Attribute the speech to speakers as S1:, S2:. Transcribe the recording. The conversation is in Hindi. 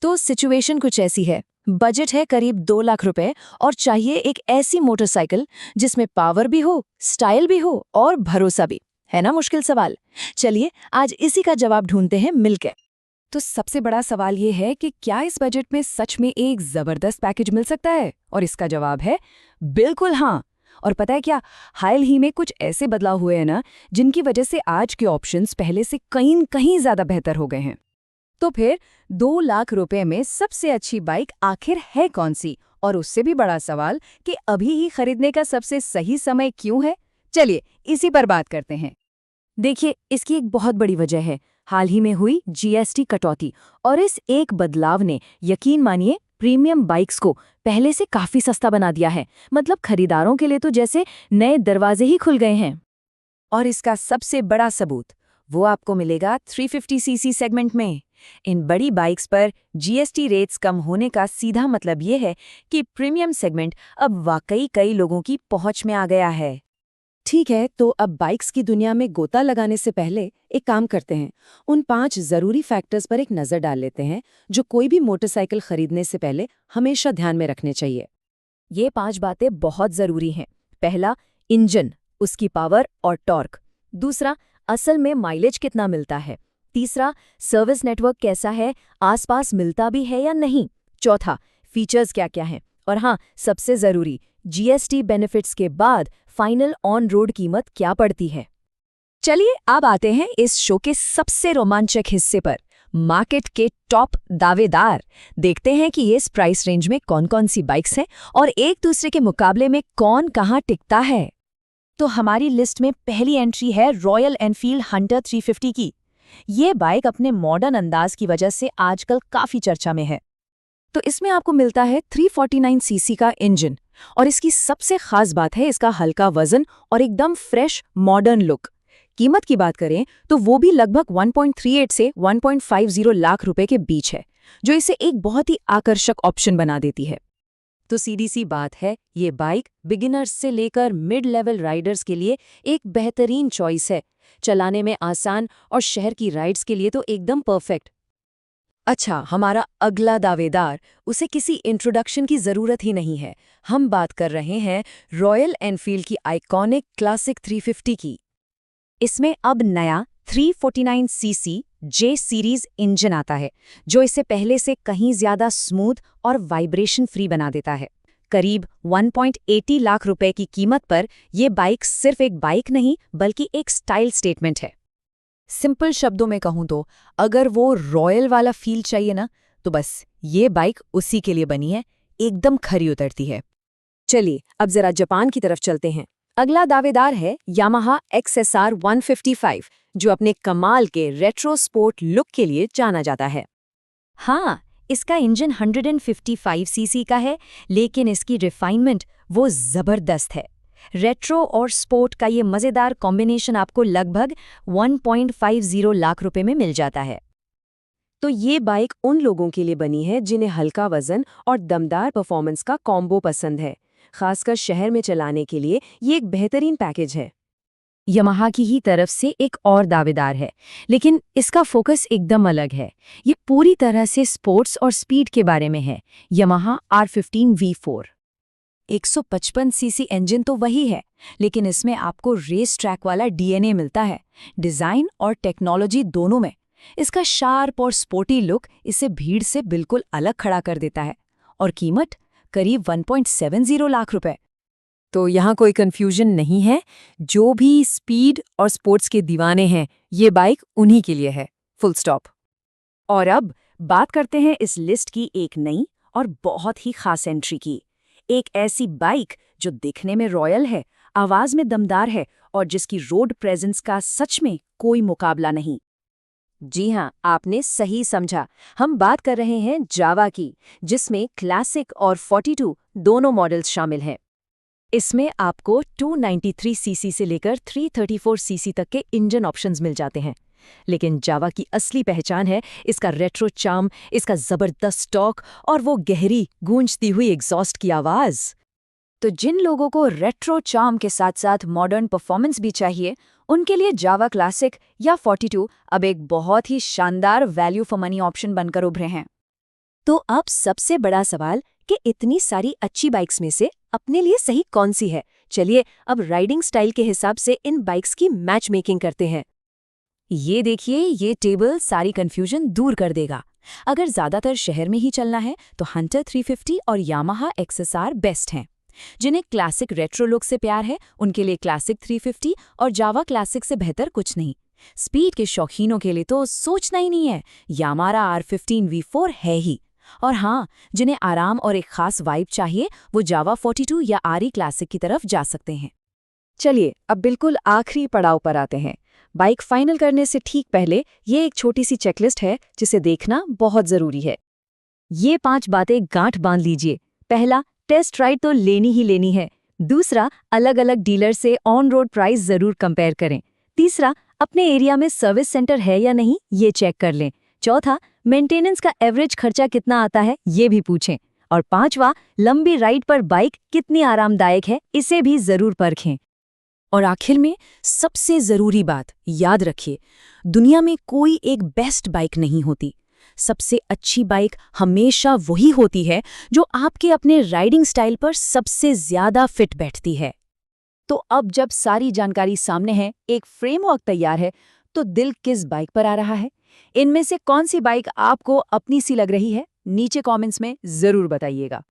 S1: तो सिचुएशन कुछ ऐसी है। बजट है करीब 2 लाख रुपए और चाहिए एक ऐसी मोटरसाइकिल जिसमें पावर भी हो, स्टाइल भी हो और भरोसा भी। है ना मुश्किल सवाल? चलिए आज इसी का जवाब ढूंढते हैं मिलके।
S2: तो सबसे बड़ा सवाल ये है कि क्या इस बजट में सच में एक जबरदस्त पैकेज मिल सकता है? और इसका जवाब है बिल्कुल हाँ। और पता है क्या, हाल ही में कुछ ऐसे बदलाव हुए हैं ना, जिनकी वजह से आज के ऑप्शंस पहले से कहीं कहीं ज्यादा बेहतर हो गए हैं। तो फिर 2 लाख रुपए में सबसे अच्छी बाइक आखिर है कौन सी? और उससे भी बड़ा सवाल कि अभी ही खरीदने का सबसे सही समय क्यों है? चलिए इसी पर बात करते हैं। देखिए, इसकी एक बहुत बड़ी वजह है हाल ही में हुई जीएसटी कटौती। और इस एक बदलाव ने, यकीन मानिए, प्रीमियम बाइक्स को पहले से काफी सस्ता बना दिया है। मतलब खरीदारों के लिए तो जैसे नए दरवाजे ही खुल गए हैं। और इसका सबसे बड़ा सबूत वो आपको मिलेगा 350 सीसी सेगमेंट में। इन बड़ी बाइक्स पर जीएसटी रेट्स कम होने का सीधा मतलब ये है कि प्रीमियम सेगमेंट अब वाकई कई लोगों की पहुंच में आ गया है। ठीक है, तो अब बाइक्स की दुनिया में गोता लगाने से पहले एक काम करते हैं। उन 5 जरूरी फैक्टर्स पर एक नज़र डाल लेते हैं जो कोई भी मोटरसाइकिल खरीदने से पहले हमेशा ध्यान में रखने चाहिए। ये 5 बातें बहुत जरूरी हैं। पहला, इंजन, उसकी पावर और टॉर्क। दूसरा, असल में माइलेज कितना मिलता है। तीसरा, सर्विस नेटवर्क कैसा है, आसपास मिलता भी है या नहीं। चौथा, फीचर्स क्या क्या हैं। और हाँ, सबसे जरूरी, जीएसटी बेनिफिट्स के बाद फाइनल ऑन रोड कीमत क्या पड़ती है। चलिए अब आते हैं इस शो के सबसे रोमांचक हिस्से पर, मार्केट के टॉप दावेदार। देखते हैं कि इस प्राइस रेंज में कौन कौन सी बाइक्स हैं और एक दूसरे के मुकाबले में कौन कहाँ टिकता है। तो हमारी लिस्ट में पहली एंट्री है रॉयल एनफील्ड हंटर 350 की। ये बाइक अपने मॉडर्न अंदाज की वजह से आजकल काफी चर्चा में है। तो इसमें आपको मिलता है 349 सीसी का इंजन। और इसकी सबसे खास बात है इसका हल्का वजन और एकदम फ्रेश मॉडर्न लुक। कीमत की बात करें तो वो भी लगभग 1.38 से 1.50 लाख रुपए के बीच है, जो इसे एक बहुत ही आकर्षक ऑप्शन बना देती है। तो सीधी सी बात है, ये बाइक बिगिनर्स से लेकर मिड लेवल राइडर्स के लिए एक बेहतरीन चॉइस है। चलाने में आसान और शहर की राइड्स के लिए तो एकदम परफेक्ट। अच्छा, हमारा अगला दावेदार, उसे किसी इंट्रोडक्शन की जरूरत ही नहीं है। हम बात कर रहे हैं रॉयल एनफील्ड की आइकॉनिक क्लासिक 350 की। इसमें अब नया 349 सीसी जे सीरीज इंजन आता है, जो इसे पहले से कहीं ज्यादा स्मूथ और वाइब्रेशन फ्री बना देता है। करीब 1.80 लाख रुपए की कीमत पर यह बाइक सिर्फ एक बाइक नहीं बल्कि एक स्टाइल स्टेटमेंट है। सिंपल शब्दों में कहूं तो अगर वो रॉयल वाला फील चाहिए ना, तो बस ये बाइक उसी के लिए बनी है, एकदम खरी उतरती है। चलिए अब जरा जापान की तरफ चलते हैं। अगला दावेदार है यामाहा XSR 155, जो अपने कमाल के रेट्रो स्पोर्ट लुक के लिए जाना जाता है। हाँ, इसका इंजन 155 सीसी का है, लेकिन इसकी रिफाइनमेंट वो जबरदस्त है। रेट्रो और स्पोर्ट का ये मज़ेदार कॉम्बिनेशन आपको लगभग 1.50 लाख रुपए में मिल जाता है। तो ये बाइक उन लोगों के लिए बनी है जिन्हें हल्का वजन और दमदार परफॉर्मेंस का कॉम्बो पसंद है। खासकर शहर में चलाने के लिए ये एक बेहतरीन पैकेज है। यामाहा की ही तरफ से एक और दावेदार है, लेकिन इसका फोकस एकदम अलग है। ये पूरी तरह से स्पोर्ट्स और स्पीड के बारे में है। Yamaha R15 V4। 155 CC engine तो वही है, लेकिन इसमें आपको रेस ट्रैक वाला डीएनए मिलता है, डिज़ाइन और टेक्नोलॉजी दोनों में। इसका शार्प और स्पोर्टी लुक इसे भीड़ से बिल्कुल अलग खड़ा कर देता है। और कीमत करीब 1.70 लाख रुपए। तो यहाँ कोई कंफ्यूजन नहीं है, जो भी स्पीड और स्पोर्ट्स के दीवाने हैं, ये बाइक उन्हीं के लिए है, फुल स्टॉप। और अब बात करते हैं इस लिस्ट की एक नई और बहुत ही खास एंट्री की। एक ऐसी बाइक जो दिखने में रॉयल है, आवाज में दमदार है और जिसकी रोड प्रेजेंस का सच में कोई मुकाबला नहीं। जी हाँ, आपने सही समझा। हम बात कर रहे हैं जावा की, जिसमें क्लासिक और 42 दोनों मॉडल्स शामिल हैं। इसमें आपको 293 सीसी से लेकर 334 सीसी तक के इंजन ऑप्शंस मिल जाते हैं। लेकिन जावा की असली पहचान है इसका रेट्रो चार्म, इसका जबरदस्त टॉर्क और वो गहरी गूंजती हुई एग्जॉस्ट की आवाज। तो जिन लोगों को रेट्रो चार्म के साथ साथ मॉडर्न परफॉर्मेंस भी चाहिए, उनके लिए जावा क्लासिक या 42 अब एक बहुत ही शानदार वैल्यू फॉर मनी ऑप्शन बनकर उभरे हैं।
S1: तो अब सबसे बड़ा सवाल कि इतनी सारी अच्छी बाइक्स में से अपने लिए सही कौन सी है। चलिए अब राइडिंग स्टाइल के हिसाब से इन बाइक्स की मैच मेकिंग करते हैं। ये देखिए, ये टेबल सारी कंफ्यूजन दूर कर देगा। अगर ज्यादातर शहर में ही चलना है तो हंटर 350 और यामाहा XSR बेस्ट हैं। जिन्हें क्लासिक रेट्रो लुक से प्यार है उनके लिए क्लासिक 350 और जावा क्लासिक से बेहतर कुछ नहीं। स्पीड के शौकीनों के लिए तो सोचना ही नहीं है, यामाहा R15 V4 है ही। और हाँ, जिन्हें आराम और एक खास वाइब चाहिए वो जावा 42 या RE क्लासिक की तरफ जा सकते हैं। चलिए अब बिल्कुल आखिरी पड़ाव पर आते हैं। बाइक फाइनल करने से ठीक पहले ये एक छोटी सी चेकलिस्ट है जिसे देखना बहुत जरूरी है। ये 5 बातें गांठ बांध लीजिए। पहला, टेस्ट राइड तो लेनी ही लेनी है। दूसरा, अलग अलग डीलर से ऑन रोड प्राइस जरूर कंपेयर करें। तीसरा, अपने एरिया में सर्विस सेंटर है या नहीं ये चेक कर लें। चौथा, मेंटेनेंस का एवरेज खर्चा कितना आता है ये भी पूछें। और पांचवा, लंबी राइड पर बाइक कितनी आरामदायक है इसे भी जरूर परखें। और आखिर में सबसे जरूरी बात याद रखिए, दुनिया में कोई एक बेस्ट बाइक नहीं होती। सबसे अच्छी बाइक हमेशा वही होती है जो आपके अपने राइडिंग स्टाइल पर सबसे ज्यादा फिट बैठती है। तो अब जब सारी जानकारी सामने है, एक फ्रेमवर्क तैयार है, तो दिल किस बाइक पर आ रहा है? इनमें से कौन सी बाइक आपको अपनी सी लग रही है? नीचे कमेंट्स में जरूर बताइएगा।